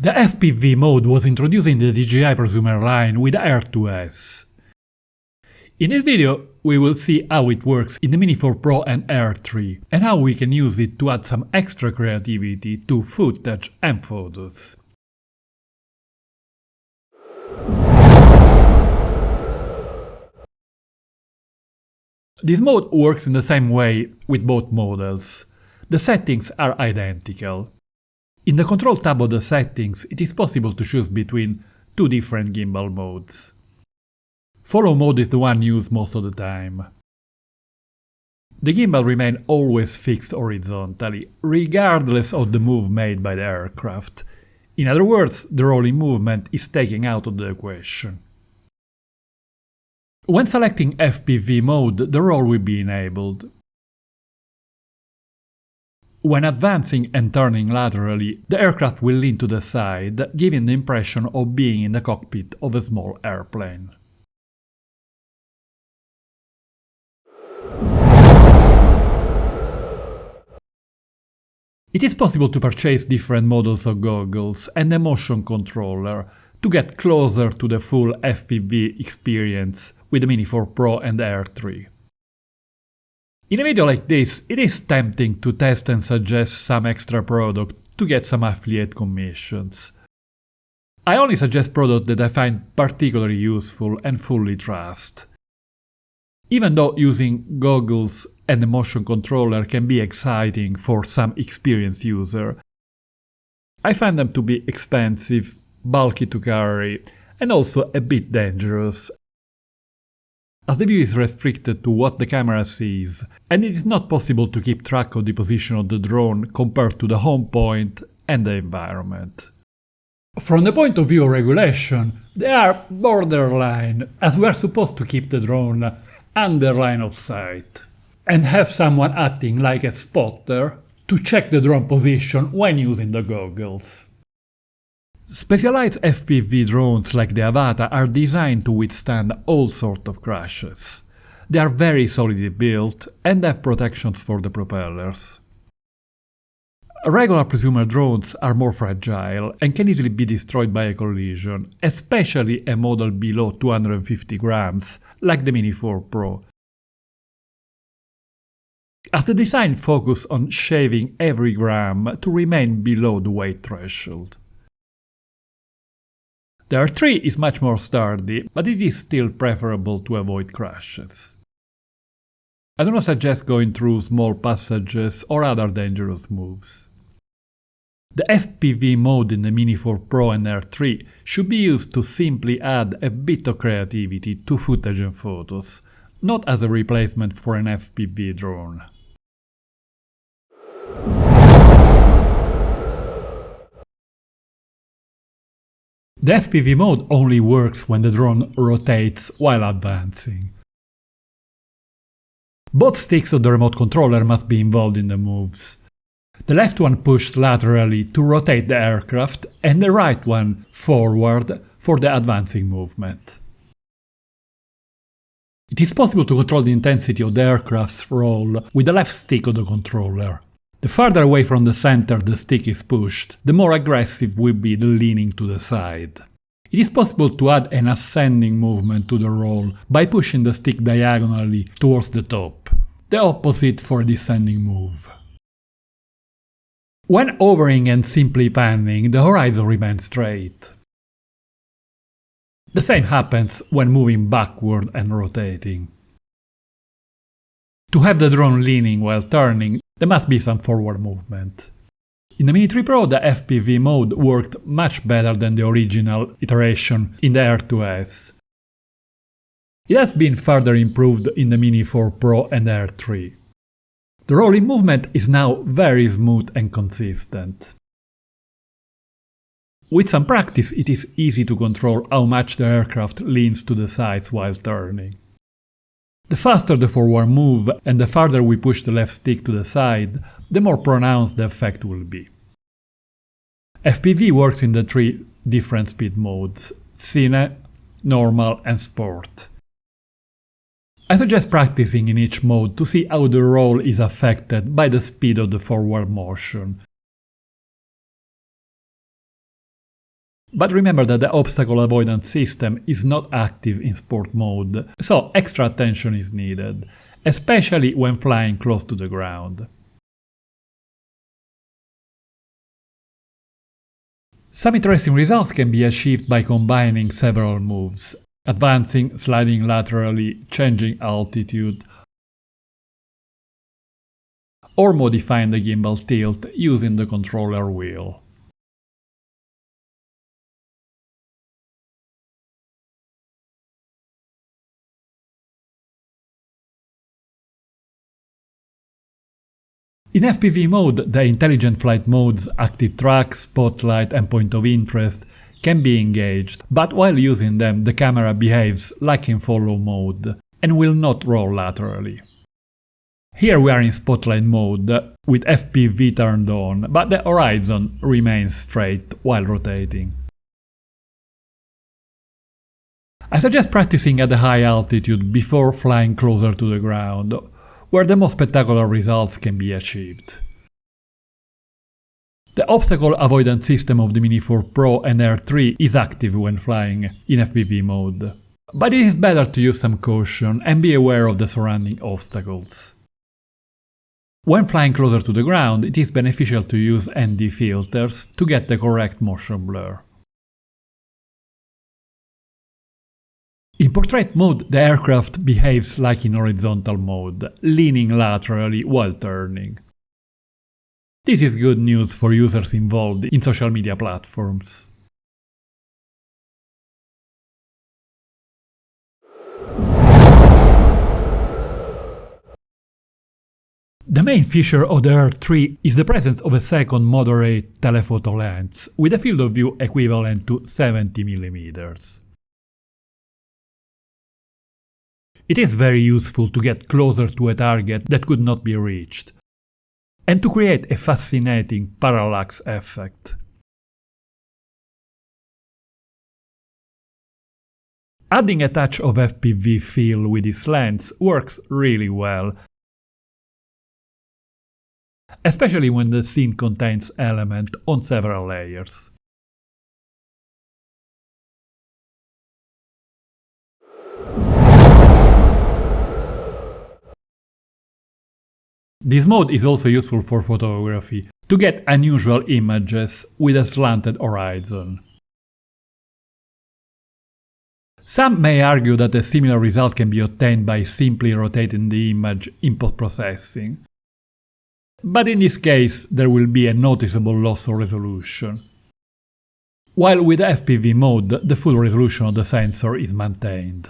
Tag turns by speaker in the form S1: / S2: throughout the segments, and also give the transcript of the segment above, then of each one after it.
S1: The FPV mode was introduced in the DJI prosumer line with Air2S. In this video, we will see how it works in the Mini 4 Pro and Air 3, and how we can use it to add some extra creativity to footage and photos. This mode works in the same way with both models. The settings are identical. In the Control tab of the settings, it is possible to choose between two different gimbal modes. Follow mode is the one used most of the time. The gimbal remains always fixed horizontally, regardless of the move made by the aircraft. In other words, the rolling movement is taken out of the equation. When selecting FPV mode, the roll will be enabled. When advancing and turning laterally, the aircraft will lean to the side, giving the impression of being in the cockpit of a small airplane. It is possible to purchase different models of goggles and a motion controller to get closer to the full FPV experience with the Mini 4 Pro and Air 3. In a video like this, it is tempting to test and suggest some extra product to get some affiliate commissions. I only suggest products that I find particularly useful and fully trust. Even though using goggles and a motion controller can be exciting for some experienced user, I find them to be expensive, bulky to carry, and also a bit dangerous, as the view is restricted to what the camera sees, and it is not possible to keep track of the position of the drone compared to the home point and the environment. From the point of view of regulation, they are borderline, as we are supposed to keep the drone under line of sight, and have someone acting like a spotter to check the drone position when using the goggles. Specialized FPV drones like the Avata are designed to withstand all sorts of crashes. They are very solidly built and have protections for the propellers. Regular prosumer drones are more fragile and can easily be destroyed by a collision, especially a model below 250 grams, like the Mini 4 Pro. As the design focuses on shaving every gram to remain below the weight threshold. The Air 3 is much more sturdy, but it is still preferable to avoid crashes. I do not suggest going through small passages or other dangerous moves. The FPV mode in the Mini 4 Pro and Air 3 should be used to simply add a bit of creativity to footage and photos, not as a replacement for an FPV drone. The FPV mode only works when the drone rotates while advancing. Both sticks of the remote controller must be involved in the moves. The left one pushed laterally to rotate the aircraft and the right one forward for the advancing movement. It is possible to control the intensity of the aircraft's roll with the left stick of the controller. The farther away from the center the stick is pushed, the more aggressive will be the leaning to the side. It is possible to add an ascending movement to the roll by pushing the stick diagonally towards the top, the opposite for a descending move. When hovering and simply panning, the horizon remains straight. The same happens when moving backward and rotating. To have the drone leaning while turning, there must be some forward movement. In the Mini 3 Pro, the FPV mode worked much better than the original iteration in the Air2S. It has been further improved in the Mini 4 Pro and Air 3. The rolling movement is now very smooth and consistent. With some practice, it is easy to control how much the aircraft leans to the sides while turning. The faster the forward move and the farther we push the left stick to the side, the more pronounced the effect will be. FPV works in the three different speed modes: Cine, Normal and Sport. I suggest practicing in each mode to see how the roll is affected by the speed of the forward motion. But remember that the obstacle avoidance system is not active in sport mode, so extra attention is needed, especially when flying close to the ground. Some interesting results can be achieved by combining several moves: advancing, sliding laterally, changing altitude, or modifying the gimbal tilt using the controller wheel. In FPV mode, the intelligent flight modes active track, spotlight and point of interest can be engaged, but while using them the camera behaves like in follow mode and will not roll laterally. Here we are in spotlight mode with FPV turned on, but the horizon remains straight while rotating. I suggest practicing at a high altitude before flying closer to the ground, where the most spectacular results can be achieved. The obstacle avoidance system of the Mini 4 Pro and Air 3 is active when flying in FPV mode, but it is better to use some caution and be aware of the surrounding obstacles. When flying closer to the ground, it is beneficial to use ND filters to get the correct motion blur. In portrait mode, the aircraft behaves like in horizontal mode, leaning laterally while turning. This is good news for users involved in social media platforms. The main feature of the Air 3 is the presence of a second moderate telephoto lens with a field of view equivalent to 70 mm. It is very useful to get closer to a target that could not be reached, and to create a fascinating parallax effect. Adding a touch of FPV feel with this lens works really well, especially when the scene contains elements on several layers. This mode is also useful for photography, to get unusual images with a slanted horizon. Some may argue that a similar result can be obtained by simply rotating the image in post-processing, but in this case there will be a noticeable loss of resolution. While with FPV mode, the full resolution of the sensor is maintained.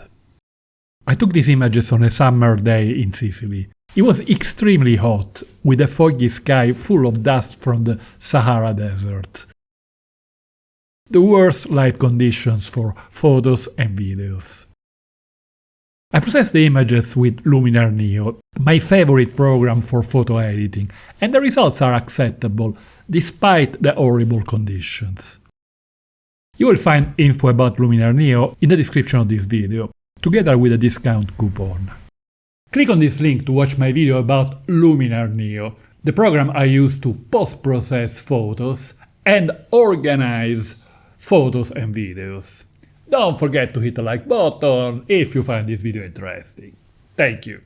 S1: I took these images on a summer day in Sicily. It was extremely hot, with a foggy sky full of dust from the Sahara Desert. The worst light conditions for photos and videos. I processed the images with Luminar Neo, my favorite program for photo editing, and the results are acceptable despite the horrible conditions. You will find info about Luminar Neo in the description of this video, together with a discount coupon. Click on this link to watch my video about Luminar Neo, the program I use to post-process photos and organize photos and videos. Don't forget to hit the like button if you find this video interesting. Thank you.